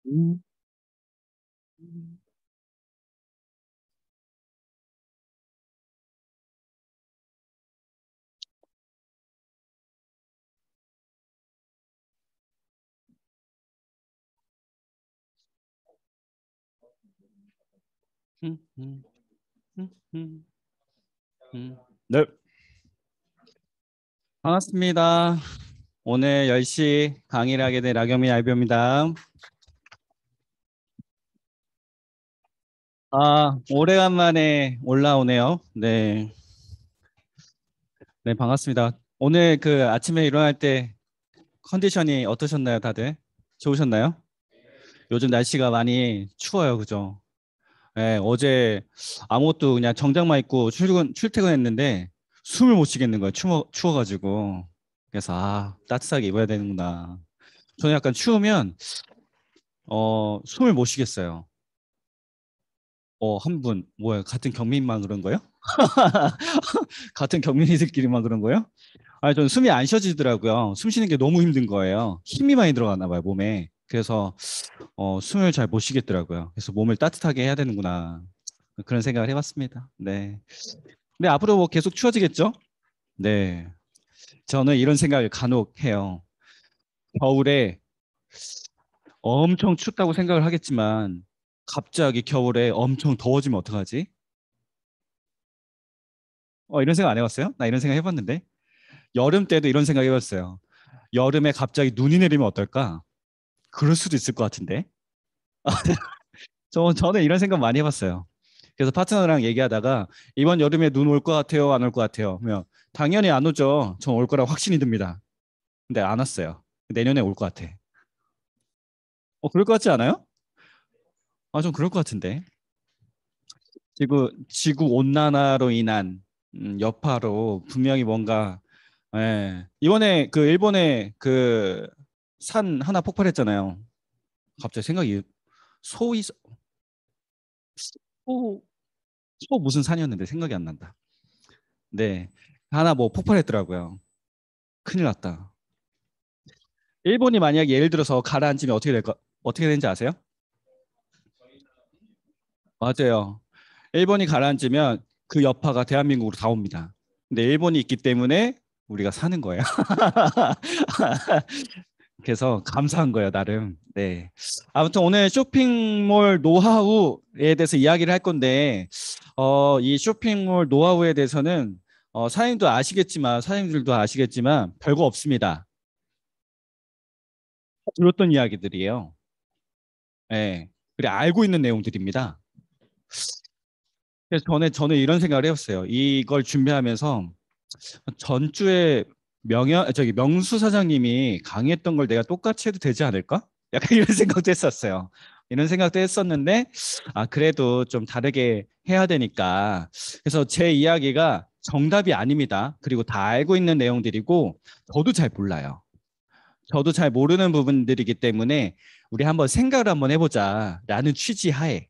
음, 음, 음, 음, 네, 반갑습니다. 오늘 10시 강의를 하게 된 라경민 알비오입니다. 오래간만에 올라오네요. 네, 네, 반갑습니다. 오늘 그 아침에 일어날 때 컨디션이 어떠셨나요, 다들? 좋으셨나요? 요즘 날씨가 많이 추워요, 그죠? 네, 어제 아무것도 그냥 정장만 입고 출퇴근했는데 숨을 못 쉬겠는 거예요. 추워가지고. 그래서 따뜻하게 입어야 되는구나. 저는 약간 추우면 숨을 못 쉬겠어요. 한 분, 뭐야, 같은 경민만 그런 거예요? 같은 경민이들끼리만 그런 거예요? 아니, 저는 숨이 안 쉬어지더라고요. 숨 쉬는 게 너무 힘든 거예요. 힘이 많이 들어가나 봐요, 몸에. 그래서 숨을 잘 못 쉬겠더라고요. 그래서 몸을 따뜻하게 해야 되는구나. 그런 생각을 해봤습니다. 네. 근데 앞으로 뭐 계속 추워지겠죠? 네. 저는 이런 생각을 간혹 해요. 겨울에 엄청 춥다고 생각을 하겠지만 갑자기 겨울에 엄청 더워지면 어떡하지? 이런 생각 안 해봤어요? 나 이런 생각 해봤는데 여름 때도 이런 생각 해봤어요. 여름에 갑자기 눈이 내리면 어떨까? 그럴 수도 있을 것 같은데. 저는 이런 생각 많이 해봤어요. 그래서 파트너랑 얘기하다가 이번 여름에 눈 올 것 같아요, 안 올 것 같아요? 그러면 당연히 안 오죠. 전 올 거라고 확신이 듭니다. 근데 안 왔어요. 내년에 올 것 같아. 그럴 것 같지 않아요? 좀 그럴 것 같은데. 지구 온난화로 인한 여파로 분명히 뭔가 이번에 그 일본에 그 산 하나 폭발했잖아요. 갑자기 생각이 소위 소, 소 무슨 산이었는데 생각이 안 난다. 네. 하나 뭐 폭발했더라고요. 큰일 났다. 일본이 만약 예를 들어서 가라앉으면 어떻게 되는지 아세요? 맞아요. 일본이 가라앉으면 그 여파가 대한민국으로 다 옵니다. 근데 일본이 있기 때문에 우리가 사는 거예요. 그래서 감사한 거예요, 나름. 네. 아무튼 오늘 쇼핑몰 노하우에 대해서 이야기를 할 건데, 이 쇼핑몰 노하우에 대해서는 사장님들도 아시겠지만 별거 없습니다. 들었던 이야기들이에요. 네. 그래 알고 있는 내용들입니다. 그래서 저는 이런 생각을 해봤어요. 이걸 준비하면서 전주에 명수 사장님이 강의했던 걸 내가 똑같이 해도 되지 않을까? 약간 이런 생각도 했었어요. 이런 생각도 했었는데, 그래도 좀 다르게 해야 되니까. 그래서 제 이야기가 정답이 아닙니다. 그리고 다 알고 있는 내용들이고, 저도 잘 몰라요. 저도 잘 모르는 부분들이기 때문에, 우리 한번 생각을 한번 해보자라는 취지 하에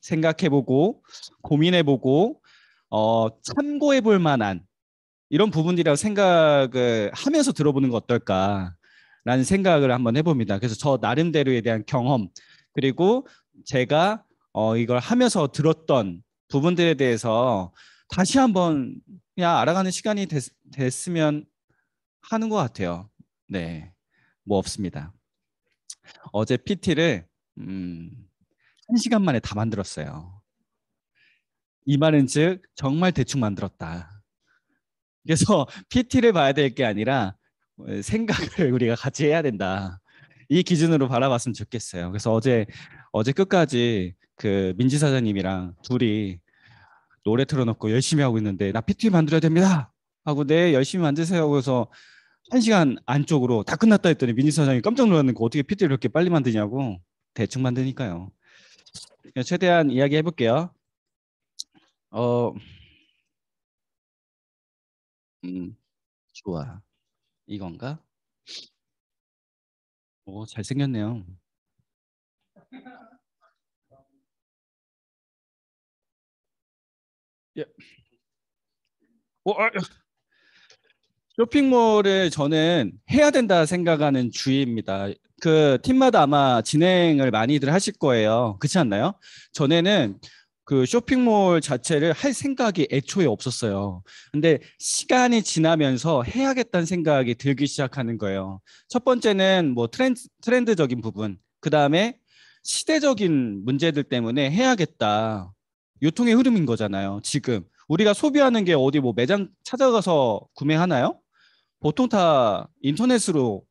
생각해보고, 고민해보고, 참고해볼 만한 이런 부분이라고 생각을 하면서 들어보는 거 어떨까라는 생각을 한번 해봅니다. 그래서 저 나름대로에 대한 경험 그리고 제가 이걸 하면서 들었던 부분들에 대해서 다시 한번 그냥 알아가는 시간이 됐으면 하는 것 같아요. 네, 뭐 없습니다. 어제 PT를 음, 1시간 만에 다 만들었어요. 이 말은 즉 정말 대충 만들었다. 그래서 PT를 봐야 될 게 아니라 생각을 우리가 같이 해야 된다. 이 기준으로 바라봤으면 좋겠어요. 그래서 어제 끝까지 그 민지 사장님이랑 둘이 노래 틀어놓고 열심히 하고 있는데 나 PT 만들어야 됩니다. 하고 네 열심히 만드세요. 그래서 1시간 안쪽으로 다 끝났다 했더니 민지 사장님이 깜짝 놀랐는 거 어떻게 PT를 그렇게 빨리 만드냐고 대충 만드니까요. 최대한 이야기 해볼게요. 어, 좋아. 이건가? 잘생겼네요. 예. 어, 아, 쇼핑몰을 저는 해야 된다 생각하는 주의입니다. 그 팀마다 아마 진행을 많이들 하실 거예요. 그렇지 않나요? 전에는 그 쇼핑몰 자체를 할 생각이 애초에 없었어요. 근데 시간이 지나면서 해야겠다는 생각이 들기 시작하는 거예요. 첫 번째는 뭐 트렌드적인 부분, 그 다음에 시대적인 문제들 때문에 해야겠다. 유통의 흐름인 거잖아요. 지금 우리가 소비하는 게 어디 뭐 매장 찾아가서 구매하나요? 보통 다 인터넷으로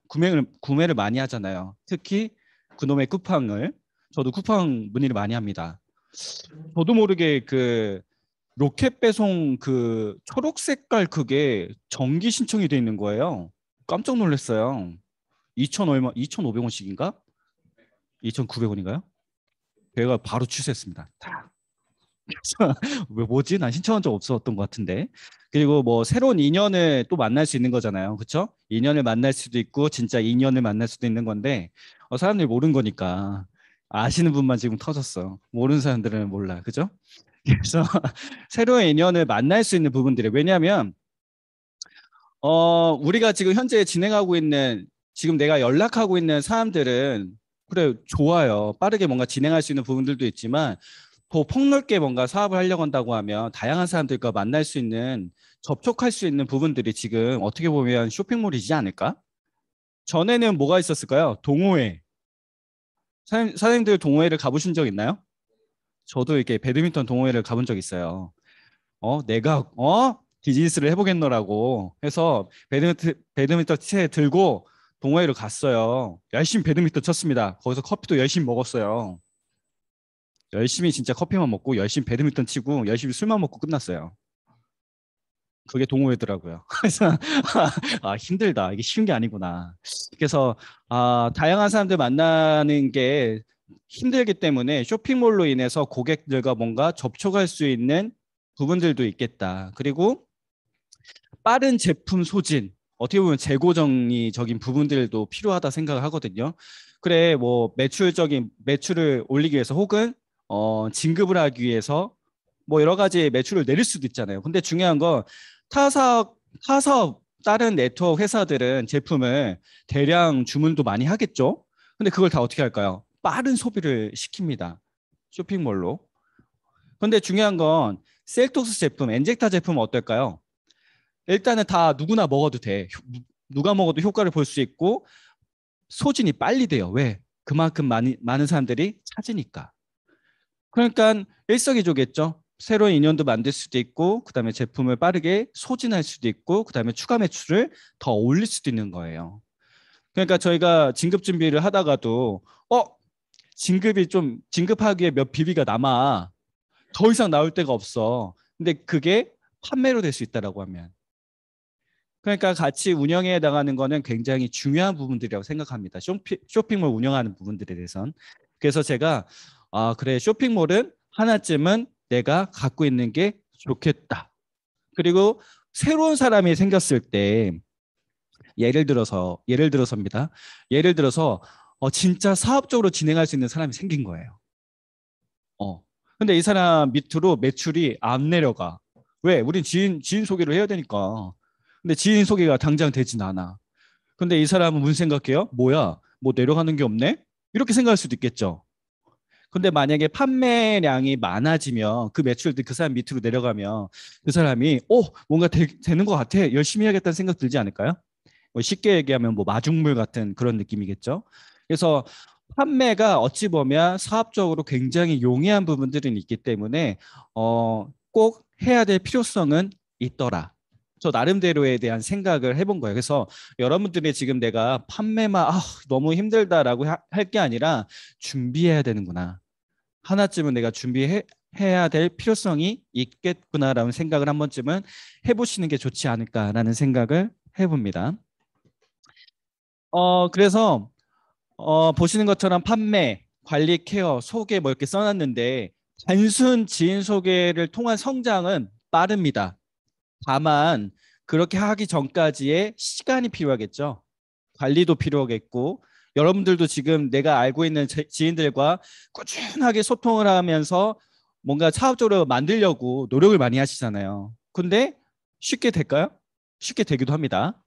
구매를 많이 하잖아요. 특히 그놈의 쿠팡을. 저도 쿠팡 문의를 많이 합니다. 저도 모르게 그 로켓 배송 그 초록 색깔 그게 정기 신청이 돼 있는 거예요. 깜짝 놀랐어요. 2천 얼마, 2,500원씩인가? 2,900원인가요? 제가 바로 취소했습니다. 왜 뭐지? 난 신청한 적 없었던 것 같은데. 그리고 뭐 새로운 인연을 또 만날 수 있는 거잖아요. 그렇죠? 인연을 만날 수도 있고 진짜 인연을 만날 수도 있는 건데 사람들이 모르는 거니까 아시는 분만 지금 터졌어. 모르는 사람들은 몰라. 그죠? 그래서 새로운 인연을 만날 수 있는 부분들이 왜냐하면 우리가 지금 현재 진행하고 있는 지금 내가 연락하고 있는 사람들은 그래 좋아요. 빠르게 뭔가 진행할 수 있는 부분들도 있지만 더 폭넓게 뭔가 사업을 하려고 한다고 하면 다양한 사람들과 만날 수 있는 접촉할 수 있는 부분들이 지금 어떻게 보면 쇼핑몰이지 않을까? 전에는 뭐가 있었을까요? 동호회. 사장님들 동호회를 가보신 적 있나요? 저도 이렇게 배드민턴 동호회를 가본 적 있어요. 내가 비즈니스를 해보겠노라고 해서 배드민턴 채 들고 동호회를 갔어요. 열심히 배드민턴 쳤습니다. 거기서 커피도 열심히 먹었어요. 열심히 진짜 커피만 먹고 열심히 배드민턴 치고 열심히 술만 먹고 끝났어요. 그게 동호회더라고요. 그래서 힘들다. 이게 쉬운 게 아니구나. 그래서 다양한 사람들 만나는 게 힘들기 때문에 쇼핑몰로 인해서 고객들과 뭔가 접촉할 수 있는 부분들도 있겠다. 그리고 빠른 제품 소진, 어떻게 보면 재고 정리적인 부분들도 필요하다 생각을 하거든요. 그래, 뭐 매출을 올리기 위해서 혹은 진급을 하기 위해서 뭐 여러 가지 매출을 내릴 수도 있잖아요. 근데 중요한 건 타사업 다른 네트워크 회사들은 제품을 대량 주문도 많이 하겠죠. 근데 그걸 다 어떻게 할까요? 빠른 소비를 시킵니다. 쇼핑몰로. 근데 중요한 건 셀톡스 제품, 엔젝타 제품은 어떨까요? 일단은 다 누구나 먹어도 돼. 누가 먹어도 효과를 볼 수 있고 소진이 빨리 돼요. 왜? 그만큼 많은 사람들이 찾으니까. 그러니까 일석이조겠죠. 새로운 인연도 만들 수도 있고 그다음에 제품을 빠르게 소진할 수도 있고 그다음에 추가 매출을 더 올릴 수도 있는 거예요. 그러니까 저희가 진급 준비를 하다가도 진급하기에 몇 비비가 남아. 더 이상 나올 데가 없어. 근데 그게 판매로 될 수 있다라고 하면 그러니까 같이 운영해 나가는 거는 굉장히 중요한 부분들이라고 생각합니다. 쇼핑몰 운영하는 부분들에 대해선. 그래서 제가 그래 쇼핑몰은 하나쯤은 내가 갖고 있는 게 좋겠다. 그리고 새로운 사람이 생겼을 때 예를 들어서입니다. 예를 들어서 진짜 사업적으로 진행할 수 있는 사람이 생긴 거예요. 근데 이 사람 밑으로 매출이 안 내려가. 왜? 우린 지인 소개를 해야 되니까. 근데 지인 소개가 당장 되진 않아. 근데 이 사람은 무슨 생각해요? 뭐야? 뭐 내려가는 게 없네? 이렇게 생각할 수도 있겠죠. 근데 만약에 판매량이 많아지면 그 매출들 그 사람 밑으로 내려가면 그 사람이 뭔가 되는 것 같아. 열심히 해야겠다는 생각 들지 않을까요? 뭐 쉽게 얘기하면 뭐 마중물 같은 그런 느낌이겠죠. 그래서 판매가 어찌 보면 사업적으로 굉장히 용이한 부분들은 있기 때문에 꼭 해야 될 필요성은 있더라. 저 나름대로에 대한 생각을 해본 거예요. 그래서 여러분들이 지금 내가 판매만 너무 힘들다라고 할 게 아니라 준비해야 되는구나. 하나쯤은 내가 준비해야 될 필요성이 있겠구나라는 생각을 한 번쯤은 해보시는 게 좋지 않을까라는 생각을 해봅니다. 그래서 보시는 것처럼 판매, 관리, 케어, 소개 뭐 이렇게 써놨는데 단순 지인 소개를 통한 성장은 빠릅니다. 다만 그렇게 하기 전까지의 시간이 필요하겠죠. 관리도 필요하겠고 여러분들도 지금 내가 알고 있는 지인들과 꾸준하게 소통을 하면서 뭔가 사업적으로 만들려고 노력을 많이 하시잖아요. 근데 쉽게 될까요? 쉽게 되기도 합니다.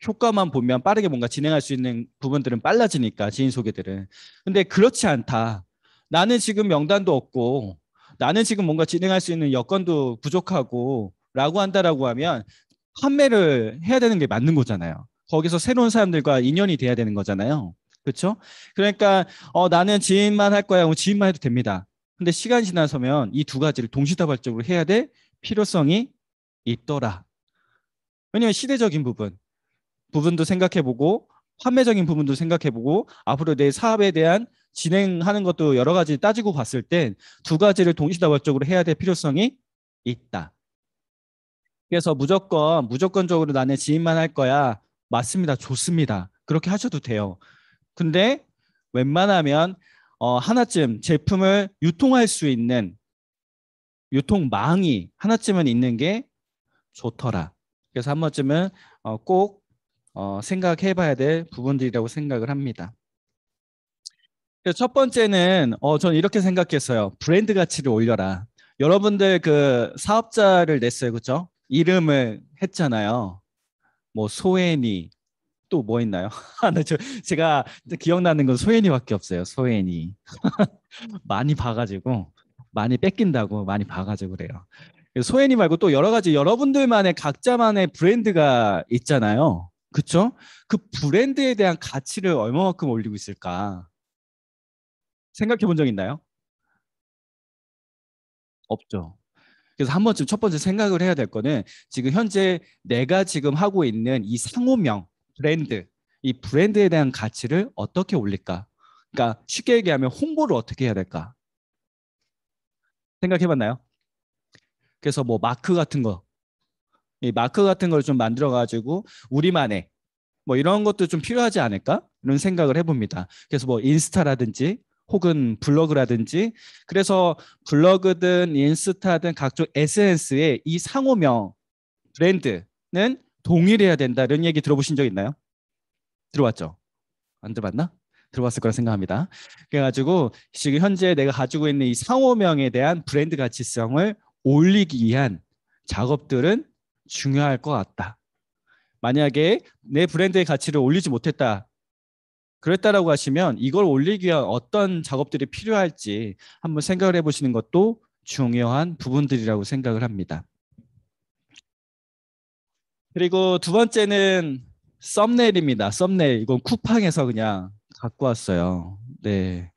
효과만 보면 빠르게 뭔가 진행할 수 있는 부분들은 빨라지니까 지인 소개들은. 근데 그렇지 않다. 나는 지금 명단도 없고 나는 지금 뭔가 진행할 수 있는 여건도 부족하고 라고 한다라고 하면 판매를 해야 되는 게 맞는 거잖아요. 거기서 새로운 사람들과 인연이 돼야 되는 거잖아요. 그렇죠? 그러니까 나는 지인만 할 거야. 그럼 지인만 해도 됩니다. 근데 시간이 지나서면 이 두 가지를 동시다발적으로 해야 될 필요성이 있더라. 왜냐면 시대적인 부분도 생각해보고 판매적인 부분도 생각해보고 앞으로 내 사업에 대한 진행하는 것도 여러 가지 따지고 봤을 땐 두 가지를 동시다발적으로 해야 될 필요성이 있다. 그래서 무조건적으로 나는 지인만 할 거야. 맞습니다. 좋습니다. 그렇게 하셔도 돼요. 근데 웬만하면 하나쯤 제품을 유통할 수 있는 유통망이 하나쯤은 있는 게 좋더라. 그래서 한 번쯤은 꼭 생각해 봐야 될 부분들이라고 생각을 합니다. 그래서 첫 번째는 저는 이렇게 생각했어요. 브랜드 가치를 올려라. 여러분들 그 사업자를 냈어요. 그렇죠? 이름을 했잖아요. 뭐 소혜니 또 뭐 있나요? 네, 제가 기억나는 건 소혜니밖에 없어요. 소혜니. 많이 봐가지고 많이 뺏긴다고 많이 봐가지고 그래요. 소혜니 말고 또 여러 가지 여러분들만의 각자만의 브랜드가 있잖아요. 그쵸? 그 브랜드에 대한 가치를 얼마만큼 올리고 있을까? 생각해 본 적 있나요? 없죠. 그래서 한 번쯤 첫 번째 생각을 해야 될 거는 지금 현재 내가 지금 하고 있는 이 상호명, 브랜드, 이 브랜드에 대한 가치를 어떻게 올릴까? 그러니까 쉽게 얘기하면 홍보를 어떻게 해야 될까? 생각해 봤나요? 그래서 뭐 마크 같은 거, 이 마크 같은 걸 좀 만들어 가지고 우리만의 뭐 이런 것도 좀 필요하지 않을까? 이런 생각을 해봅니다. 그래서 뭐 인스타라든지 혹은 블로그라든지 그래서 블로그든 인스타든 각종 SNS에 이 상호명 브랜드는 동일해야 된다 이런 얘기 들어보신 적 있나요? 들어봤죠? 안 들어봤나? 들어봤을 거라 생각합니다. 그래가지고 지금 현재 내가 가지고 있는 이 상호명에 대한 브랜드 가치성을 올리기 위한 작업들은 중요할 것 같다. 만약에 내 브랜드의 가치를 올리지 못했다. 그랬다라고 하시면 이걸 올리기 위한 어떤 작업들이 필요할지 한번 생각을 해보시는 것도 중요한 부분들이라고 생각을 합니다. 그리고 두 번째는 썸네일입니다. 썸네일. 이건 쿠팡에서 그냥 갖고 왔어요. 네.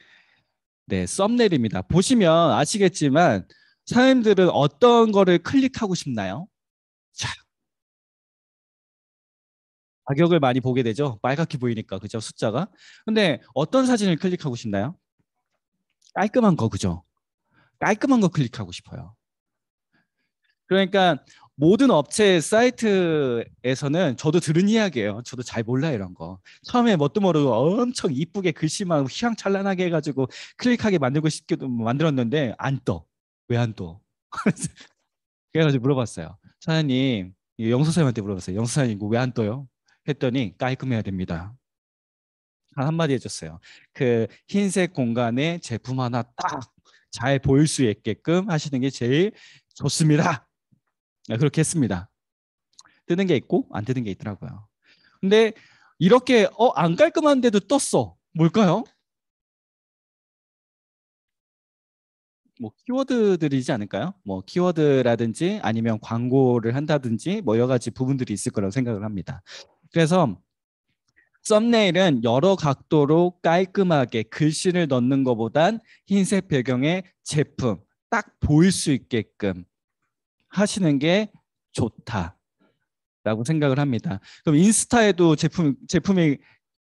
네, 썸네일입니다. 보시면 아시겠지만 사람들은 어떤 거를 클릭하고 싶나요? 자, 가격을 많이 보게 되죠. 빨갛게 보이니까 그죠? 숫자가. 근데 어떤 사진을 클릭하고 싶나요? 깔끔한 거 그죠? 깔끔한 거 클릭하고 싶어요. 그러니까 모든 업체 사이트에서는 저도 들은 이야기예요. 저도 잘 몰라요, 이런 거. 처음에 뭣도 모르고 엄청 이쁘게 글씨만 휘황찬란하게 해가지고 클릭하게 만들고 싶게도 만들었는데 안 떠. 왜 안 떠? 그래가지고 물어봤어요. 사장님, 영수사님한테 물어봤어요. 영수사님 이거 왜 안 떠요? 했더니 깔끔해야 됩니다. 한마디 해줬어요. 그 흰색 공간에 제품 하나 딱 잘 보일 수 있게끔 하시는 게 제일 좋습니다. 그렇게 했습니다. 뜨는 게 있고 안 뜨는 게 있더라고요. 근데 이렇게 안 깔끔한데도 떴어. 뭘까요? 뭐 키워드들이지 않을까요? 뭐 키워드라든지 아니면 광고를 한다든지 뭐 여러 가지 부분들이 있을 거라고 생각을 합니다. 그래서 썸네일은 여러 각도로 깔끔하게 글씨를 넣는 것보단 흰색 배경에 제품 딱 보일 수 있게끔 하시는 게 좋다라고 생각을 합니다. 그럼 인스타에도 제품이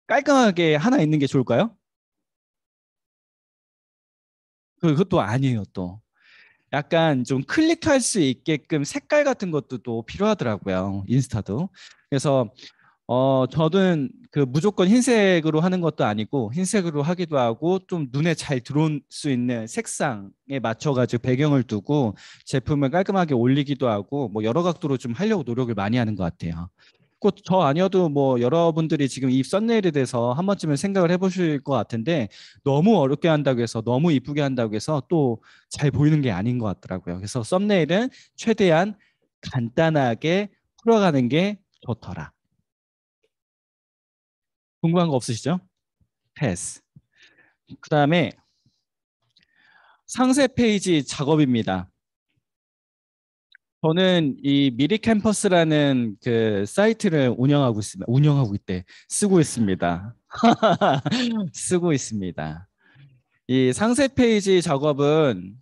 깔끔하게 하나 있는 게 좋을까요? 그것도 아니에요, 또. 약간 좀 클릭할 수 있게끔 색깔 같은 것도 또 필요하더라고요, 인스타도. 그래서 저는 그 무조건 흰색으로 하는 것도 아니고 흰색으로 하기도 하고 좀 눈에 잘 들어올 수 있는 색상에 맞춰가지고 배경을 두고 제품을 깔끔하게 올리기도 하고 뭐 여러 각도로 좀 하려고 노력을 많이 하는 것 같아요. 꼭 저 아니어도 뭐 여러분들이 지금 이 썸네일에 대해서 한 번쯤은 생각을 해보실 것 같은데 너무 어렵게 한다고 해서 너무 이쁘게 한다고 해서 또 잘 보이는 게 아닌 것 같더라고요. 그래서 썸네일은 최대한 간단하게 풀어가는 게 좋더라. 궁금한 거 없으시죠? 패스. 그다음에 상세 페이지 작업입니다. 저는 이 미리 캠퍼스라는 그 사이트를 운영하고 있습니다. 운영하고 있대. 쓰고 있습니다. 쓰고 있습니다. 이 상세 페이지 작업은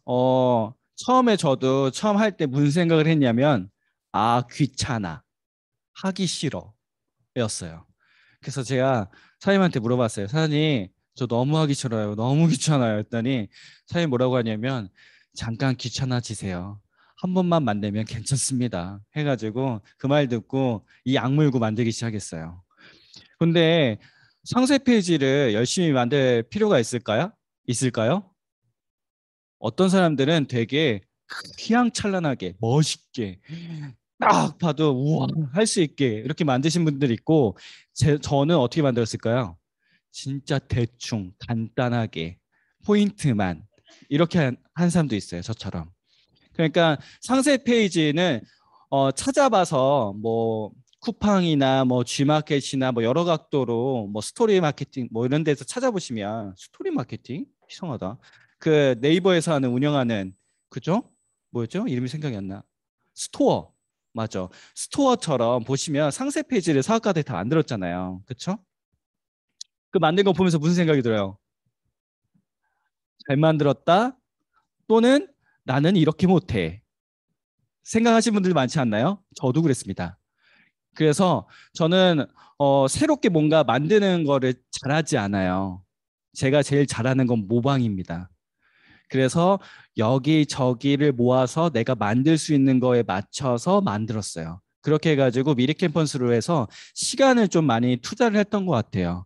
처음에 저도 처음 할 때 무슨 생각을 했냐면 아 귀찮아 하기 싫어 였어요. 그래서 제가 사장님한테 물어봤어요. 사장님 저 너무 하기 싫어요. 너무 귀찮아요. 했더니 사장님 뭐라고 하냐면 잠깐 귀찮아지세요. 한 번만 만들면 괜찮습니다. 해가지고 그 말 듣고 이 악물고 만들기 시작했어요. 근데 상세 페이지를 열심히 만들 필요가 있을까요? 있을까요? 어떤 사람들은 되게 휘황찬란하게 멋있게 딱 봐도 우와 할 수 있게 이렇게 만드신 분들이 있고 저는 어떻게 만들었을까요? 진짜 대충 간단하게 포인트만 이렇게 한 사람도 있어요. 저처럼. 그러니까 상세 페이지는 찾아봐서 뭐 쿠팡이나 뭐 G마켓이나 뭐 여러 각도로 뭐 스토리 마케팅 뭐 이런 데서 찾아보시면 스토리 마케팅 이상하다. 그 네이버에서 하는 운영하는 그죠? 뭐였죠? 이름이 생각이 안 나. 스토어 맞아. 스토어처럼 보시면 상세 페이지를 사업가들이 다 만들었잖아요. 그렇죠? 그 만든 거 보면서 무슨 생각이 들어요? 잘 만들었다 또는 나는 이렇게 못해. 생각하시는 분들 많지 않나요? 저도 그랬습니다. 그래서 저는 새롭게 뭔가 만드는 거를 잘하지 않아요. 제가 제일 잘하는 건 모방입니다. 그래서 여기저기를 모아서 내가 만들 수 있는 거에 맞춰서 만들었어요. 그렇게 해가지고 미리 캠퍼스로 해서 시간을 좀 많이 투자를 했던 것 같아요.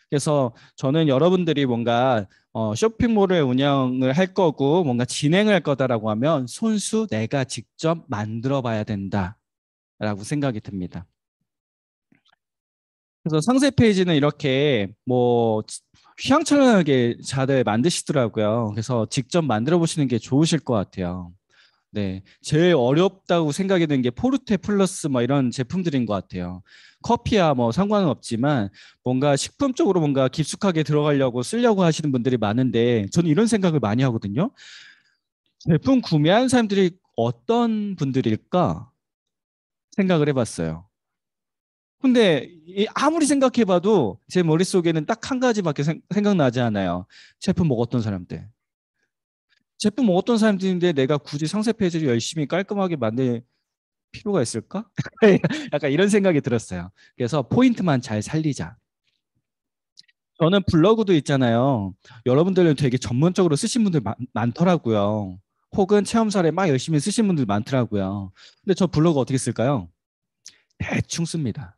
그래서 저는 여러분들이 뭔가 쇼핑몰을 운영을 할 거고 뭔가 진행을 할 거다라고 하면 손수 내가 직접 만들어 봐야 된다라고 생각이 듭니다. 그래서 상세 페이지는 이렇게 뭐 휘황찬란하게 잘 만드시더라고요. 그래서 직접 만들어 보시는 게 좋으실 것 같아요. 네, 제일 어렵다고 생각이 드는 게 포르테 플러스 뭐 이런 제품들인 것 같아요. 커피야 뭐 상관은 없지만 뭔가 식품 쪽으로 뭔가 깊숙하게 들어가려고 쓰려고 하시는 분들이 많은데 저는 이런 생각을 많이 하거든요. 제품 구매하는 사람들이 어떤 분들일까 생각을 해봤어요. 근데 아무리 생각해봐도 제 머릿속에는 딱 한 가지밖에 생각나지 않아요. 제품 먹었던 사람들. 제품 먹었던 사람들인데 내가 굳이 상세 페이지를 열심히 깔끔하게 만들 필요가 있을까? 약간 이런 생각이 들었어요. 그래서 포인트만 잘 살리자. 저는 블로그도 있잖아요. 여러분들은 되게 전문적으로 쓰신 분들 많더라고요. 혹은 체험 사례 막 열심히 쓰신 분들 많더라고요. 근데 저 블로그 어떻게 쓸까요? 대충 씁니다.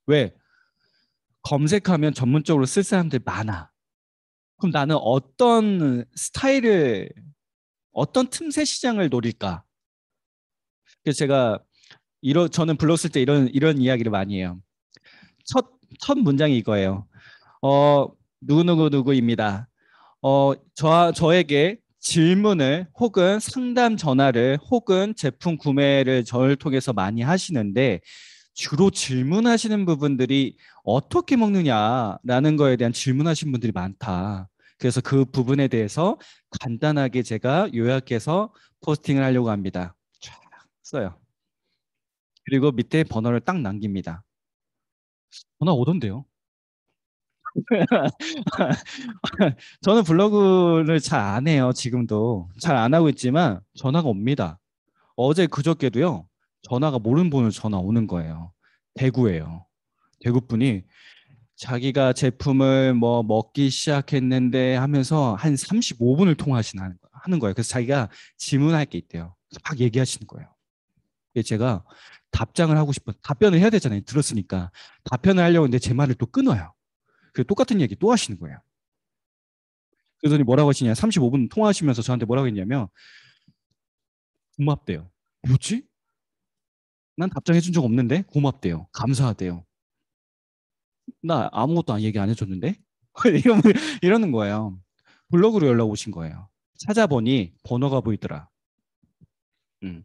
왜? 검색하면 전문적으로 쓸 사람들 많아. 그럼 나는 어떤 스타일을, 어떤 틈새 시장을 노릴까? 그래서 제가 저는 블로그 쓸 때 이런 이야기를 많이 해요. 첫 문장이 이거예요. 어, 누구누구누구입니다. 저에게 질문을 혹은 상담 전화를 혹은 제품 구매를 저를 통해서 많이 하시는데 주로 질문하시는 부분들이 어떻게 먹느냐라는 거에 대한 질문하시는 분들이 많다. 그래서 그 부분에 대해서 간단하게 제가 요약해서 포스팅을 하려고 합니다. 쫙 써요. 그리고 밑에 번호를 딱 남깁니다. 전화 오던데요. 저는 블로그를 잘 안 해요. 지금도 잘 안 하고 있지만 전화가 옵니다. 어제 그저께도요. 전화가 모르는 번호로 전화 오는 거예요. 대구예요. 대구 분이 자기가 제품을 뭐 먹기 시작했는데 하면서 한 35분을 하는 거예요. 그래서 자기가 질문할 게 있대요. 그래서 막 얘기하시는 거예요. 그래서 제가 답장을 하고 싶어 답변을 해야 되잖아요. 들었으니까 답변을 하려고 했는데 제 말을 또 끊어요. 그 똑같은 얘기 또 하시는 거예요. 그러더니 뭐라고 하시냐? 35분 통화하시면서 저한테 뭐라고 했냐면 고맙대요. 뭐지? 난 답장해 준 적 없는데 고맙대요. 감사하대요. 나 아무것도 얘기 안 해줬는데? 이러- 이러는 거예요. 블로그로 연락 오신 거예요. 찾아보니 번호가 보이더라. 음.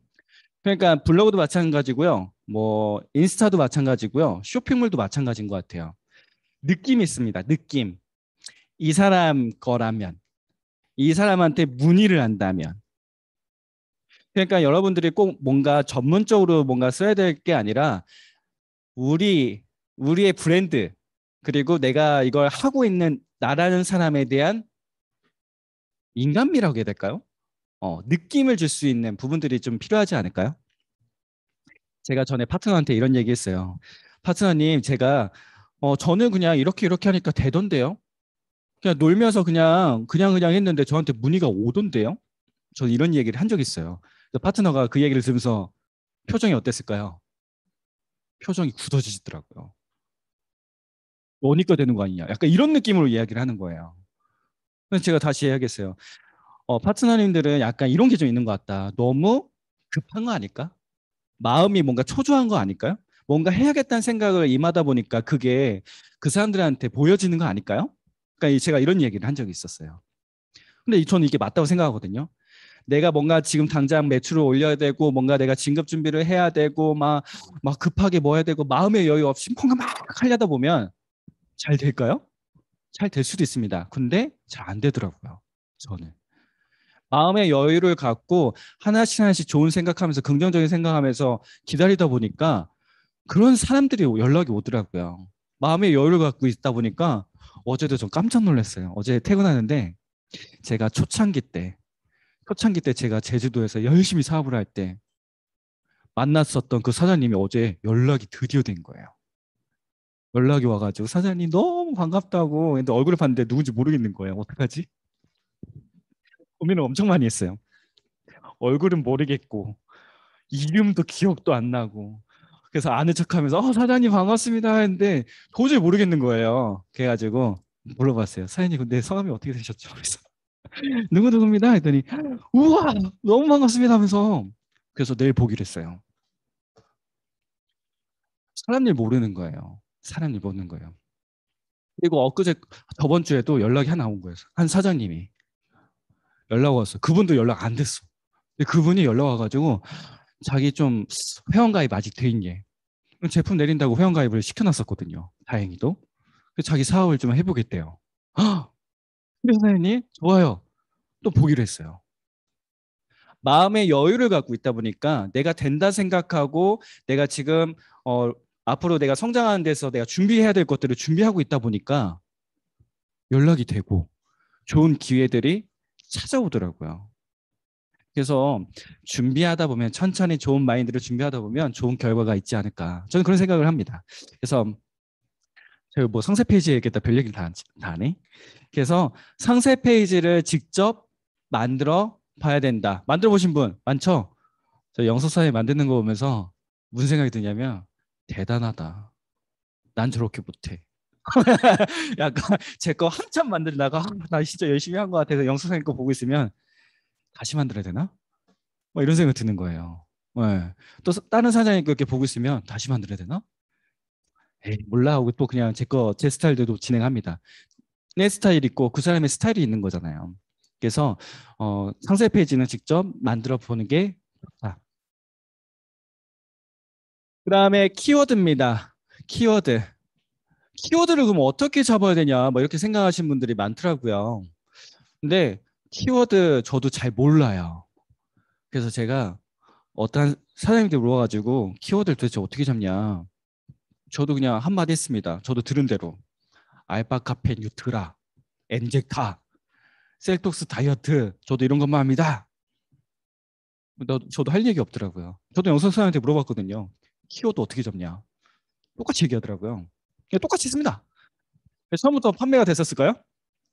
그러니까 블로그도 마찬가지고요. 뭐 인스타도 마찬가지고요. 쇼핑몰도 마찬가지인 것 같아요. 느낌이 있습니다. 느낌. 이 사람 거라면, 이 사람한테 문의를 한다면. 그러니까 여러분들이 꼭 뭔가 전문적으로 뭔가 써야 될 게 아니라 우리 우리의 브랜드 그리고 내가 이걸 하고 있는 나라는 사람에 대한 인간미라고 해야 될까요? 느낌을 줄 수 있는 부분들이 좀 필요하지 않을까요? 제가 전에 파트너한테 이런 얘기 했어요. 파트너님, 제가 저는 그냥 이렇게 이렇게 하니까 되던데요. 그냥 놀면서 그냥 했는데 저한테 문의가 오던데요. 저는 이런 얘기를 한 적이 있어요. 그래서 파트너가 그 얘기를 들으면서 표정이 어땠을까요? 표정이 굳어지더라고요. 너니까 되는 거 아니냐. 약간 이런 느낌으로 이야기를 하는 거예요. 그래서 제가 다시 해야겠어요. 파트너님들은 약간 이런 게 좀 있는 것 같다. 너무 급한 거 아닐까? 마음이 뭔가 초조한 거 아닐까요? 뭔가 해야겠다는 생각을 임하다 보니까 그게 그 사람들한테 보여지는 거 아닐까요? 그러니까 제가 이런 얘기를 한 적이 있었어요. 근데 저는 이게 맞다고 생각하거든요. 내가 뭔가 지금 당장 매출을 올려야 되고 뭔가 내가 진급 준비를 해야 되고 막 급하게 뭐 해야 되고 마음의 여유 없이 뭔가 막 하려다 보면 잘 될까요? 잘 될 수도 있습니다. 근데 잘 안 되더라고요. 저는. 마음의 여유를 갖고 하나씩 하나씩 좋은 생각하면서 긍정적인 생각하면서 기다리다 보니까 그런 사람들이 연락이 오더라고요. 마음의 여유를 갖고 있다 보니까 어제도 좀 깜짝 놀랐어요. 어제 퇴근하는데 제가 초창기 때 제가 제주도에서 열심히 사업을 할 때 만났었던 그 사장님이 어제 연락이 드디어 된 거예요. 연락이 와가지고 사장님 너무 반갑다고 근데 얼굴을 봤는데 누군지 모르겠는 거예요. 어떡하지? 고민을 엄청 많이 했어요. 얼굴은 모르겠고 이름도 기억도 안 나고 그래서 아는 척하면서 사장님 반갑습니다 했는데 도저히 모르겠는 거예요. 그래가지고 물어봤어요. 사장님 근데 성함이 어떻게 되셨죠? 그래서 누구누구입니다 했더니 우와 너무 반갑습니다 하면서 그래서 내일 보기로 했어요. 사람 일 모르는 거예요. 사람 일 모르는 거예요. 그리고 엊그제 저번 주에도 연락이 하나 온 거예요. 한 사장님이 연락 왔어. 그분도 연락 안 됐어. 근데 그분이 연락 와가지고 자기 좀 회원가입 아직 돼 있니? 제품 내린다고 회원가입을 시켜놨었거든요. 다행히도. 그래서 자기 사업을 좀 해보겠대요. 그래 사장님 좋아요. 또 보기로 했어요. 마음의 여유를 갖고 있다 보니까 내가 된다 생각하고 내가 지금 앞으로 내가 성장하는 데서 내가 준비해야 될 것들을 준비하고 있다 보니까 연락이 되고 좋은 기회들이 찾아오더라고요. 그래서 준비하다 보면 천천히 좋은 마인드를 준비하다 보면 좋은 결과가 있지 않을까. 저는 그런 생각을 합니다. 그래서 제가 뭐 상세 페이지에 있겠다 별 얘기를 다 하네. 그래서 상세 페이지를 직접 만들어 봐야 된다. 만들어 보신 분 많죠? 저 영서사에 만드는 거 보면서 무슨 생각이 드냐면 대단하다. 난 저렇게 못해. 약간 제 거 한참 만들다가 나 진짜 열심히 한 것 같아서 영서사님 거 보고 있으면 다시 만들어야 되나? 뭐 이런 생각이 드는 거예요. 네. 또 다른 사장님 거 이렇게 보고 있으면 다시 만들어야 되나? 에이, 몰라 하고 또 그냥 제 스타일대로 진행합니다. 내 스타일 있고 그 사람의 스타일이 있는 거잖아요. 그래서 상세 페이지는 직접 만들어 보는 게 좋다. 그다음에 키워드입니다. 키워드. 키워드를 그럼 어떻게 잡아야 되냐, 뭐 이렇게 생각하시는 분들이 많더라고요. 근데 키워드 저도 잘 몰라요. 그래서 제가 어떤 사장님들 물어가지고 키워드를 도대체 어떻게 잡냐. 저도 그냥 한마디 했습니다. 저도 들은 대로. 알파카페 뉴트라, 엔제카, 셀톡스 다이어트. 저도 이런 것만 합니다. 저도 할 얘기 없더라고요. 저도 영상 사장님한테 물어봤거든요. 키워드 어떻게 잡냐. 똑같이 얘기하더라고요. 그냥 똑같이 했습니다. 처음부터 판매가 됐었을까요?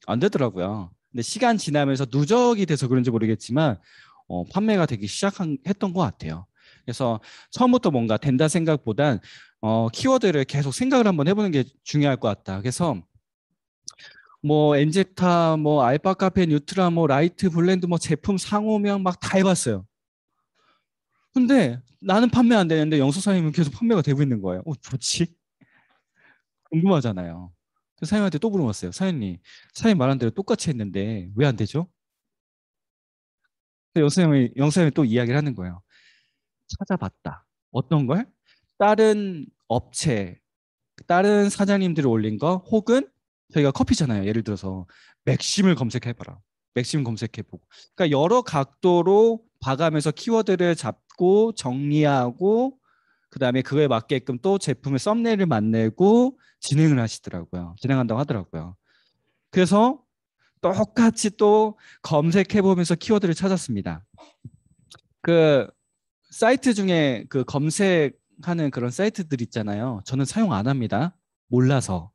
안 되더라고요. 근데 시간 지나면서 누적이 돼서 그런지 모르겠지만 판매가 되기 했던 것 같아요. 그래서 처음부터 뭔가 된다 생각보단 키워드를 계속 생각을 한번 해보는 게 중요할 것 같다. 그래서 뭐 엔제타, 뭐 알파카페, 뉴트라, 뭐 라이트 블렌드, 뭐 제품 상호명 막 다 해봤어요. 근데 나는 판매 안 되는데 영수사님은 계속 판매가 되고 있는 거예요. 좋지? 궁금하잖아요. 그래서 사장님한테 또 물어봤어요. 사장님 말한 대로 똑같이 했는데 왜 안 되죠? 영수님이 또 이야기를 하는 거예요. 찾아봤다. 어떤 걸? 다른 업체, 다른 사장님들이 올린 거 혹은 저희가 커피잖아요. 예를 들어서 맥심을 검색해봐라. 맥심 검색해보고. 그러니까 여러 각도로 봐가면서 키워드를 잡고 정리하고 그다음에 그거에 맞게끔 또 제품의 썸네일을 만들고 진행을 하시더라고요. 진행한다고 하더라고요. 그래서 똑같이 또 검색해보면서 키워드를 찾았습니다. 그 사이트 중에 그 검색하는 그런 사이트들 있잖아요. 저는 사용 안 합니다. 몰라서.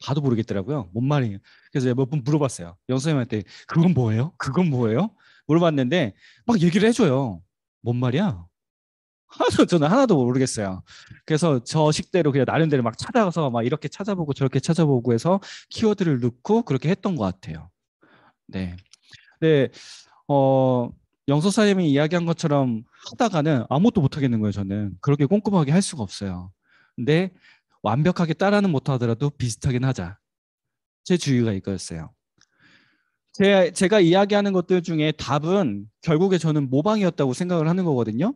봐도 모르겠더라고요. 뭔 말이에요. 그래서 몇 번 물어봤어요. 영수님한테 그건 뭐예요? 그건 뭐예요? 물어봤는데 막 얘기를 해줘요. 뭔 말이야? 저는 하나도 모르겠어요. 그래서 저 식대로 그냥 나름대로 막 찾아가서 막 이렇게 찾아보고 저렇게 찾아보고 해서 키워드를 넣고 그렇게 했던 것 같아요. 네. 네. 어, 영서사님이 이야기한 것처럼 하다가는 아무것도 못 하겠는 거예요, 저는. 그렇게 꼼꼼하게 할 수가 없어요. 근데 완벽하게 따라는 못 하더라도 비슷하긴 하자. 제 주의가 이거였어요. 제가 이야기하는 것들 중에 답은 결국에 저는 모방이었다고 생각을 하는 거거든요.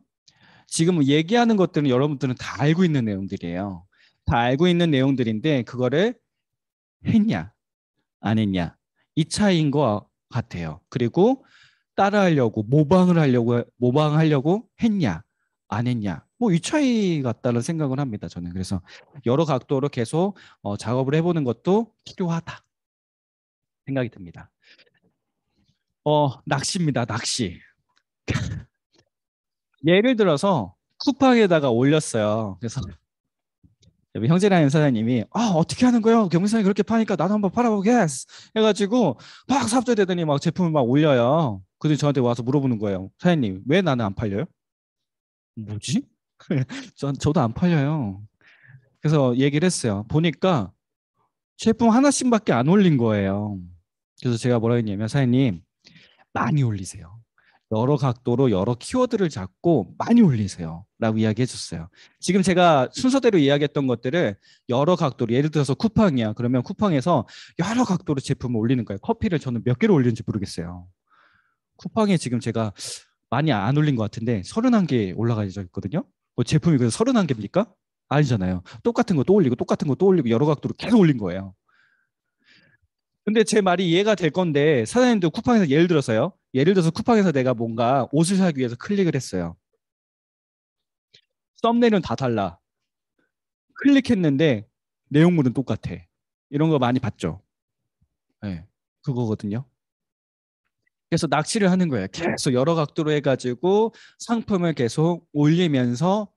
지금 얘기하는 것들은 여러분들은 다 알고 있는 내용들이에요. 다 알고 있는 내용들인데 그거를 했냐, 안 했냐. 이 차이인 것 같아요. 그리고 따라하려고 모방하려고 했냐 안 했냐 뭐 이 차이 같다는 생각을 합니다. 저는 그래서 여러 각도로 계속 작업을 해보는 것도 필요하다 생각이 듭니다. 낚시입니다. 낚시. 예를 들어서 쿠팡에다가 올렸어요. 그래서 형제라는 사장님이 어떻게 하는 거예요? 경민상이 그렇게 파니까 나도 한번 팔아보게 해가지고 막 삽질되더니 막 제품을 막 올려요. 그들이 저한테 와서 물어보는 거예요. 사장님 왜 나는 안 팔려요? 뭐지? 저도 안 팔려요. 그래서 얘기를 했어요. 보니까 제품 하나씩밖에 안 올린 거예요. 그래서 제가 뭐라 했냐면 사장님 많이 올리세요. 여러 각도로 여러 키워드를 잡고 많이 올리세요. 라고 이야기해 줬어요. 지금 제가 순서대로 이야기했던 것들을 여러 각도로 예를 들어서 쿠팡이야. 그러면 쿠팡에서 여러 각도로 제품을 올리는 거예요. 커피를 저는 몇 개를 올리는지 모르겠어요. 쿠팡에 지금 제가 많이 안 올린 것 같은데 31개 올라가 있거든요. 뭐 제품이 그래서 31개입니까? 아니잖아요. 똑같은 거 또 올리고 똑같은 거 또 올리고 여러 각도로 계속 올린 거예요. 근데 제 말이 이해가 될 건데 사장님도 쿠팡에서 예를 들어서요. 예를 들어서 쿠팡에서 내가 뭔가 옷을 사기 위해서 클릭을 했어요. 썸네일은 다 달라. 클릭했는데 내용물은 똑같아. 이런 거 많이 봤죠? 네, 그거거든요. 그래서 낚시를 하는 거예요. 계속 여러 각도로 해가지고 상품을 계속 올리면서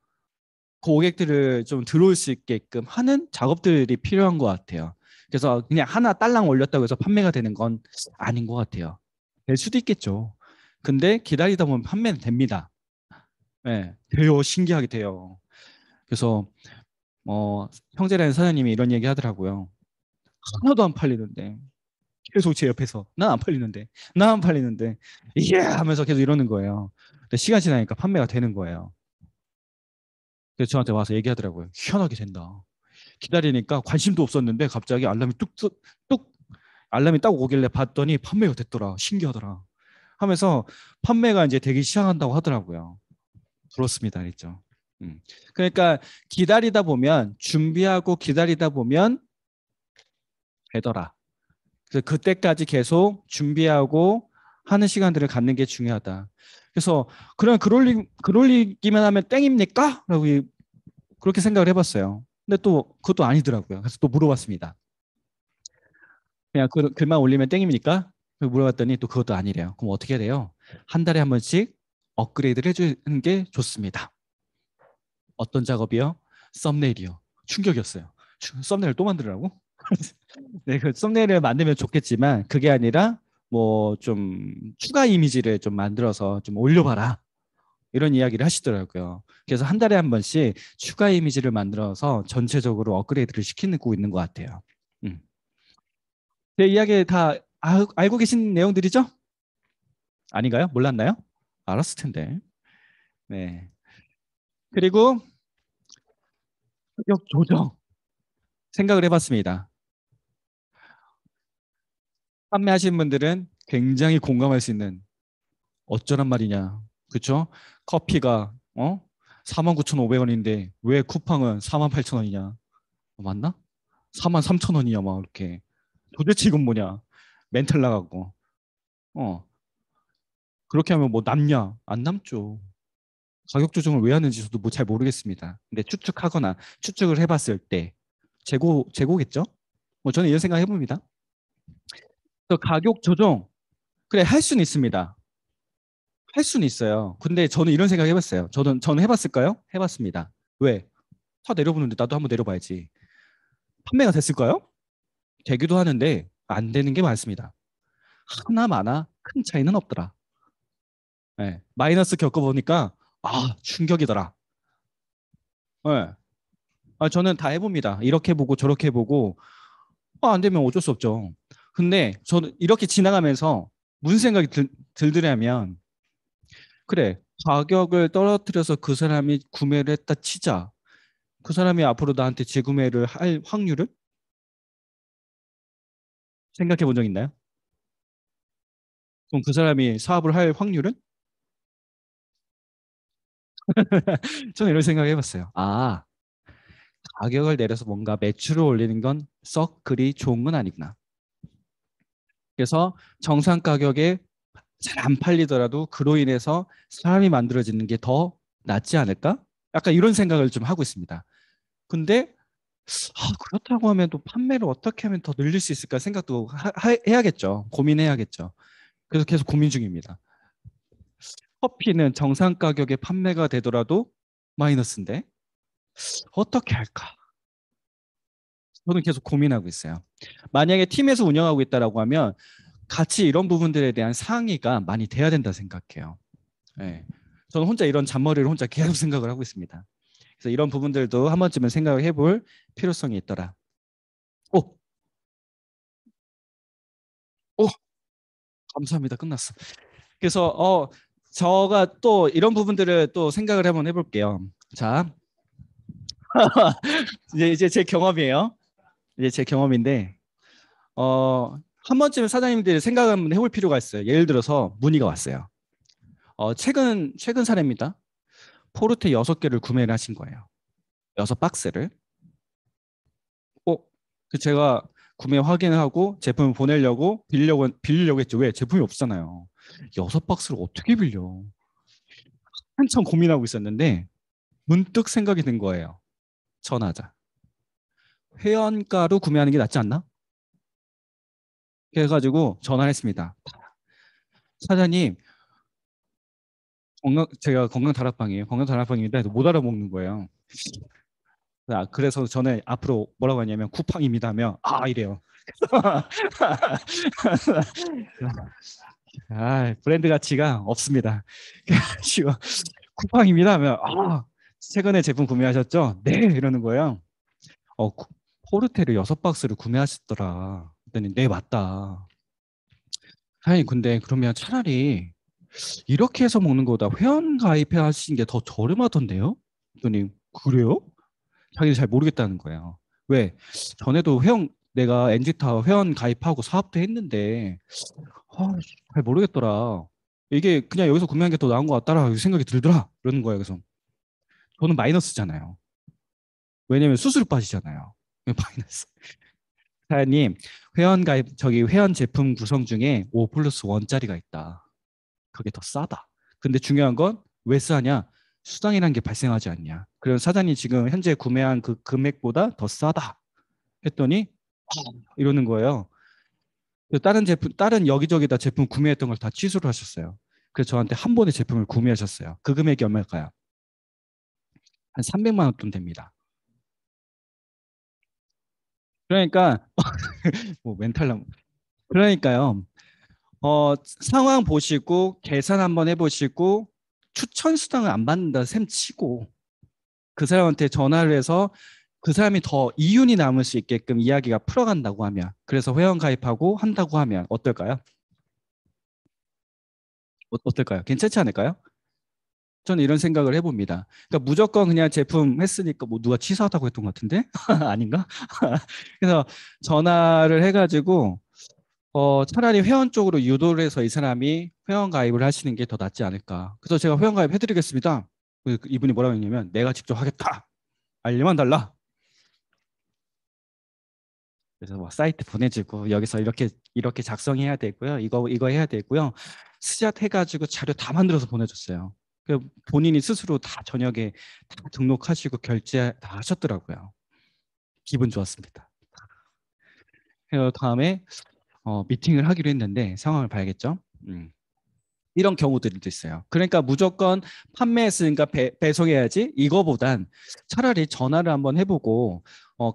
고객들을 좀 들어올 수 있게끔 하는 작업들이 필요한 것 같아요. 그래서 그냥 하나 딸랑 올렸다고 해서 판매가 되는 건 아닌 것 같아요. 될 수도 있겠죠. 근데 기다리다 보면 판매는 됩니다. 네, 돼요. 신기하게 돼요. 그래서 형제라는 사장님이 이런 얘기 하더라고요. 하나도 안 팔리는데 계속 제 옆에서 난 안 팔리는데 난 안 팔리는데 이게 하면서 계속 이러는 거예요. 근데 시간 지나니까 판매가 되는 거예요. 그래서 저한테 와서 얘기하더라고요. 희한하게 된다. 기다리니까 관심도 없었는데 갑자기 알람이 뚝 알람이 딱 오길래 봤더니 판매가 됐더라. 신기하더라. 하면서 판매가 이제 되기 시작한다고 하더라고요. 그렇습니다. 그랬죠. 그러니까 기다리다 보면 준비하고 기다리다 보면 되더라. 그래서 그때까지 계속 준비하고 하는 시간들을 갖는 게 중요하다. 그래서 그럼 글 올리기만 하면 땡입니까? 라고 그렇게 생각을 해봤어요. 근데 또 그것도 아니더라고요. 그래서 또 물어봤습니다. 그냥 글만 올리면 땡입니까? 물어봤더니 또 그것도 아니래요. 그럼 어떻게 해야 돼요? 한 달에 한 번씩 업그레이드를 해주는 게 좋습니다. 어떤 작업이요? 썸네일이요. 충격이었어요. 썸네일 또 만들라고? 네, 그 썸네일을 만들면 좋겠지만 그게 아니라 뭐 좀 추가 이미지를 좀 만들어서 좀 올려봐라. 이런 이야기를 하시더라고요. 그래서 한 달에 한 번씩 추가 이미지를 만들어서 전체적으로 업그레이드를 시키고 있는 것 같아요. 음. 제 이야기 다 알고 계신 내용들이죠? 아닌가요? 몰랐나요? 알았을 텐데. 네. 그리고 가격 조정 생각을 해봤습니다. 판매하시는 분들은 굉장히 공감할 수 있는 어쩌란 말이냐. 그렇죠? 커피가 49,500원인데 왜 쿠팡은 48,000원이냐. 맞나? 4만 3천 원이야 막 이렇게. 도대체 이건 뭐냐? 멘탈 나가고. 어 그렇게 하면 뭐 남냐? 안 남죠. 가격 조정을 왜 하는지 저도 뭐 잘 모르겠습니다. 근데 추측을 해봤을 때 재고겠죠? 뭐 저는 이런 생각 해봅니다. 또 가격 조정 그래 할 수는 있습니다. 할 수는 있어요. 근데 저는 이런 생각 해봤어요. 저는 해봤을까요? 해봤습니다. 왜? 차 내려보는데 나도 한번 내려봐야지. 판매가 됐을까요? 되기도 하는데 안 되는 게 많습니다. 하나 많아 큰 차이는 없더라. 네. 마이너스 겪어보니까 충격이더라. 네. 저는 다 해봅니다. 이렇게 보고 저렇게 보고 안 되면 어쩔 수 없죠. 근데 저는 이렇게 지나가면서 무슨 생각이 들더냐면 그래 가격을 떨어뜨려서 그 사람이 구매를 했다 치자. 그 사람이 앞으로 나한테 재구매를 할 확률을 생각해 본 적 있나요? 그럼 그 사람이 사업을 할 확률은? 저는 이런 생각 해봤어요. 가격을 내려서 뭔가 매출을 올리는 건 썩 그리 좋은 건 아니구나. 그래서 정상 가격에 잘 안 팔리더라도 그로 인해서 사람이 만들어지는 게 더 낫지 않을까? 약간 이런 생각을 좀 하고 있습니다. 근데 그렇다고 하면 또 판매를 어떻게 하면 더 늘릴 수 있을까 생각도 해야겠죠. 고민해야겠죠. 그래서 계속 고민 중입니다. 커피는 정상 가격에 판매가 되더라도 마이너스인데 어떻게 할까? 저는 계속 고민하고 있어요. 만약에 팀에서 운영하고 있다라고 하면 같이 이런 부분들에 대한 상의가 많이 돼야 된다 생각해요. 네. 저는 혼자 이런 잔머리를 혼자 계속 생각을 하고 있습니다. 그래서 이런 부분들도 한 번쯤은 생각을 해볼 필요성이 있더라. 오, 오, 감사합니다. 끝났어. 그래서 저가 또 이런 부분들을 또 생각을 한번 해볼게요. 자, 이제 제 경험이에요. 이제 제 경험인데 한 번쯤 사장님들이 생각 한번 해볼 필요가 있어요. 예를 들어서 문의가 왔어요. 최근 사례입니다. 포르테 6개를 구매를 하신 거예요. 6박스를. 어, 제가 구매 확인을 하고 제품을 보내려고 빌리려고 했죠. 왜? 제품이 없잖아요. 6박스를 어떻게 빌려? 한참 고민하고 있었는데 문득 생각이 든 거예요. 전화하자. 회원가로 구매하는 게 낫지 않나? 그래가지고 전화를 했습니다. 사장님, 제가 건강 다락방이에요. 건강 다락방인데 못 알아먹는 거예요. 그래서 저는 앞으로 뭐라고 하냐면 쿠팡입니다 하면 이래요. 브랜드 가치가 없습니다. 그래가지고 쿠팡입니다 하면 최근에 제품 구매하셨죠? 네 이러는 거예요. 어, 포르테를 6박스를 구매하셨더라. 그랬더니 네 맞다. 사장님 근데 그러면 차라리 이렇게 해서 먹는 거보다 회원 가입해 하시는 게 더 저렴하던데요? 그랬더니 그래요? 자기는 잘 모르겠다는 거예요. 왜? 전에도 내가 엔지타 회원 가입하고 사업도 했는데 잘 모르겠더라. 이게 그냥 여기서 구매한 게 더 나은 것 같다라 생각이 들더라. 그러는 거예요. 그래서 저는 마이너스잖아요. 왜냐면 수수료 빠지잖아요. 마이너스. 사장님, 회원 제품 구성 중에 5 플러스 1짜리가 있다. 그게 더 싸다. 근데 중요한 건 왜 싸냐? 수당이라는 게 발생하지 않냐. 그래서 사장님 지금 현재 구매한 그 금액보다 더 싸다. 했더니 이러는 거예요. 다른 여기저기다 제품 구매했던 걸 다 취소를 하셨어요. 그래서 저한테 한 번에 제품을 구매하셨어요. 그 금액이 얼마일까요? 한 300만 원 돈 됩니다. 그러니까 뭐 멘탈 그러니까요. 상황 보시고 계산 한번 해보시고 추천 수당을 안 받는다 셈 치고 그 사람한테 전화를 해서 그 사람이 더 이윤이 남을 수 있게끔 이야기가 풀어간다고 하면 그래서 회원 가입하고 한다고 하면 어떨까요? 어떨까요? 괜찮지 않을까요? 저는 이런 생각을 해봅니다. 그러니까 무조건 그냥 제품 했으니까 뭐 누가 취소하다고 했던 것 같은데 아닌가? 그래서 전화를 해가지고 차라리 회원 쪽으로 유도를 해서 이 사람이 회원 가입을 하시는 게 더 낫지 않을까. 그래서 제가 회원 가입 해드리겠습니다. 이분이 뭐라고 했냐면 내가 직접 하겠다. 알리만 달라. 그래서 뭐 사이트 보내주고 여기서 이렇게 작성해야 되고요. 이거 해야 되고요. 스샷 해가지고 자료 다 만들어서 보내줬어요. 그 본인이 스스로 다 저녁에 다 등록하시고 결제 다 하셨더라고요. 기분 좋았습니다. 그래서 다음에 미팅을 하기로 했는데 상황을 봐야겠죠. 이런 경우들도 있어요. 그러니까 무조건 판매했으니까 배송해야지 이거보단 차라리 전화를 한번 해보고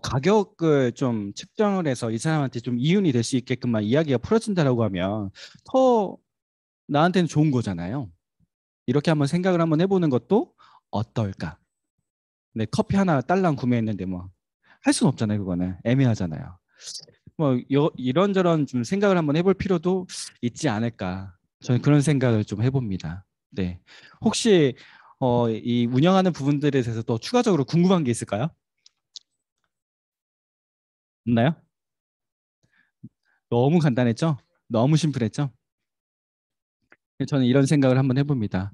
가격을 좀 측정을 해서 이 사람한테 좀 이윤이 될 수 있게끔만 이야기가 풀어진다라고 하면 더 나한테는 좋은 거잖아요. 이렇게 한번 생각을 한번 해보는 것도 어떨까? 네, 커피 하나 딸랑 구매했는데 뭐 할 수는 없잖아요. 그거는 애매하잖아요. 뭐 이런저런 좀 생각을 한번 해볼 필요도 있지 않을까. 저는 그런 생각을 좀 해봅니다. 네. 혹시 이 운영하는 부분들에 대해서 또 추가적으로 궁금한 게 있을까요? 없나요? 너무 간단했죠? 너무 심플했죠? 저는 이런 생각을 한번 해봅니다.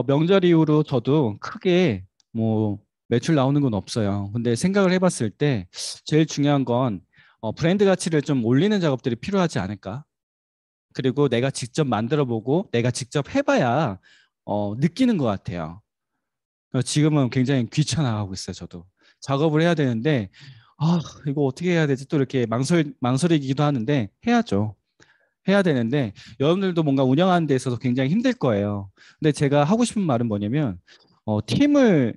명절 이후로 저도 크게 뭐 매출 나오는 건 없어요. 근데 생각을 해봤을 때 제일 중요한 건 브랜드 가치를 좀 올리는 작업들이 필요하지 않을까? 그리고 내가 직접 만들어 보고 내가 직접 해봐야 느끼는 것 같아요. 지금은 굉장히 귀찮아하고 있어요. 저도 작업을 해야 되는데 이거 어떻게 해야 되지? 또 이렇게 망설이기도 하는데 해야죠. 해야 되는데 여러분들도 뭔가 운영하는 데 있어서 굉장히 힘들 거예요. 근데 제가 하고 싶은 말은 뭐냐면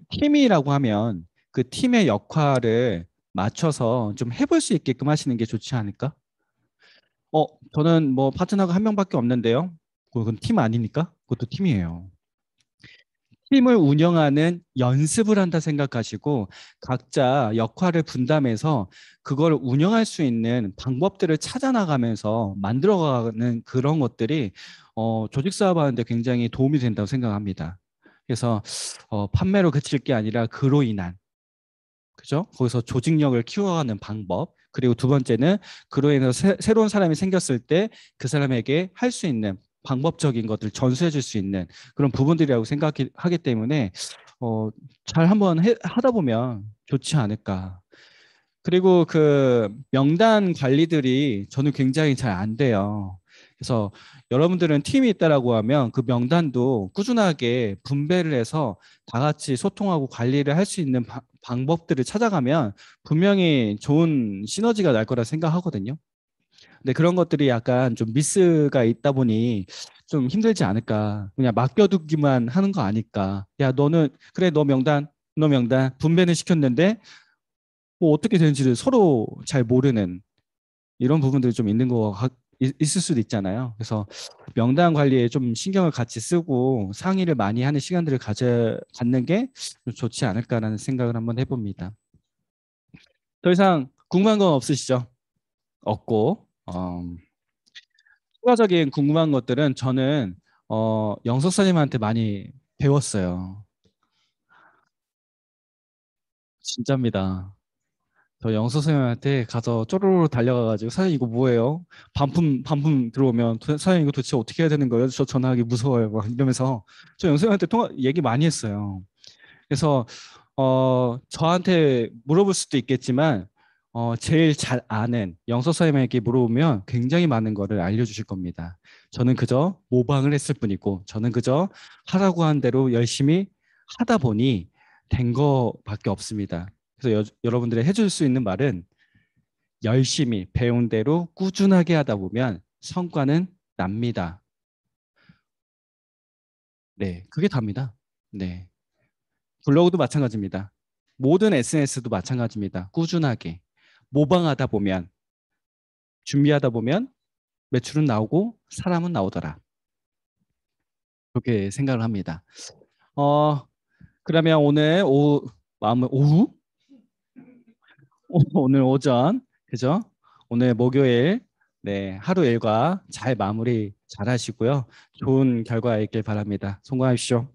팀이라고 하면 그 팀의 역할을 맞춰서 좀 해볼 수 있게끔 하시는 게 좋지 않을까? 어, 저는 뭐 파트너가 한 명밖에 없는데요. 그건 팀 아니니까? 그것도 팀이에요. 팀을 운영하는 연습을 한다 생각하시고 각자 역할을 분담해서 그걸 운영할 수 있는 방법들을 찾아 나가면서 만들어가는 그런 것들이 조직 사업하는데 굉장히 도움이 된다고 생각합니다. 그래서 판매로 그칠 게 아니라 그로 인한 그죠? 거기서 조직력을 키워가는 방법. 그리고 두 번째는 그로 인해서 새로운 사람이 생겼을 때 그 사람에게 할 수 있는 방법적인 것들을 전수해 줄 수 있는 그런 부분들이라고 생각하기 때문에 어, 잘 한번 하다 보면 좋지 않을까. 그리고 그 명단 관리들이 저는 굉장히 잘 안 돼요. 그래서 여러분들은 팀이 있다라고 하면 그 명단도 꾸준하게 분배를 해서 다 같이 소통하고 관리를 할 수 있는 방법들을 찾아가면 분명히 좋은 시너지가 날 거라 생각하거든요. 근데 그런 것들이 약간 좀 미스가 있다 보니 좀 힘들지 않을까. 그냥 맡겨두기만 하는 거 아닐까. 야, 너는 그래, 너 명단 분배는 시켰는데 뭐 어떻게 되는지를 서로 잘 모르는 이런 부분들이 좀 있을 수도 있잖아요. 그래서 명단 관리에 좀 신경을 같이 쓰고 상의를 많이 하는 시간들을 갖는 게 좋지 않을까라는 생각을 한번 해봅니다. 더 이상 궁금한 건 없으시죠? 없고 추가적인 궁금한 것들은 저는 영석사님한테 많이 배웠어요. 진짜입니다. 저 영수 선생님한테 가서 쪼로로 달려가가지고 사장님 이거 뭐예요? 반품 들어오면 사장님 이거 도대체 어떻게 해야 되는 거예요? 저 전화하기 무서워요. 막 이러면서 저 영수 선생님한테 얘기 많이 했어요. 그래서 저한테 물어볼 수도 있겠지만 제일 잘 아는 영서 선생님에게 물어보면 굉장히 많은 거를 알려주실 겁니다. 저는 그저 모방을 했을 뿐이고 저는 그저 하라고 한 대로 열심히 하다 보니 된 거밖에 없습니다. 그래서 여러분들이 해줄 수 있는 말은 열심히 배운 대로 꾸준하게 하다 보면 성과는 납니다. 네, 그게 답니다. 네. 블로그도 마찬가지입니다. 모든 SNS도 마찬가지입니다. 꾸준하게 모방하다 보면 준비하다 보면 매출은 나오고 사람은 나오더라. 그렇게 생각을 합니다. 어 그러면 오늘 오후 오늘 오전 그죠? 오늘 목요일 네 하루 일과 잘 마무리 잘 하시고요. 좋은 결과 있길 바랍니다. 성공하십시오.